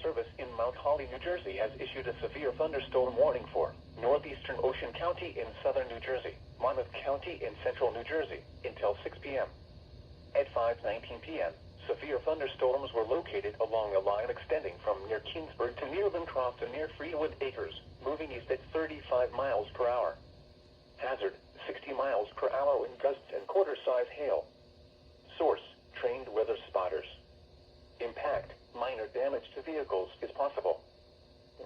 Service in Mount Holly, New Jersey has issued a severe thunderstorm warning for Northeastern Ocean County in southern New Jersey, Monmouth County in central New Jersey, until 6 p.m. At 5:19 p.m., severe thunderstorms were located along a line extending from near Keensburg to near Lincroft to near Freewood Acres, moving east at 35 miles per hour. Hazard, 60 miles per hour wind gusts and quarter-size hail. Source, trained weather spotters. Impact, minor damage to vehicles is possible.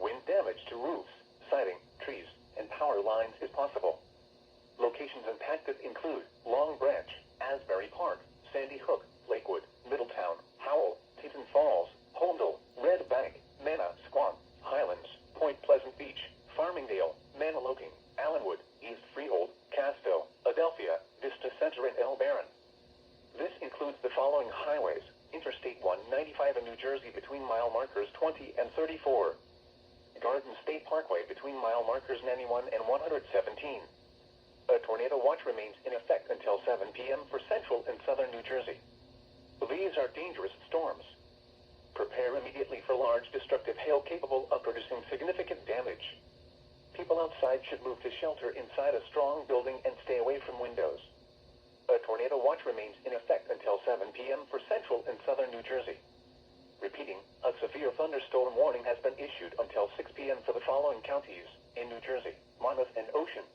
Wind damage to roofs, siding, trees, and power lines is possible. Locations impacted include Long Branch, Asbury Park, Sandy Hook, Lakewood, Middletown, Howell, Teton Falls, Holmdel, Red Bank, Manasquan, Highlands, Point Pleasant Beach, Farmingdale, Maniloking, Allenwood, East Freehold, Castville, Adelphia, Vista Center, and El Barron. This includes the following highways: Interstate 195 in New Jersey between mile markers 20 and 34. Garden State Parkway between mile markers 91 and 117. A tornado watch remains in effect until 7 p.m. for central and southern New Jersey. These are dangerous storms. Prepare immediately for large destructive hail capable of producing significant damage. People outside should move to shelter inside a strong building and stay away from windows. A tornado watch remains in effect until 7 p.m. for central and southern New Jersey. Repeating, a severe thunderstorm warning has been issued until 6 p.m. for the following counties in New Jersey, Monmouth and Ocean.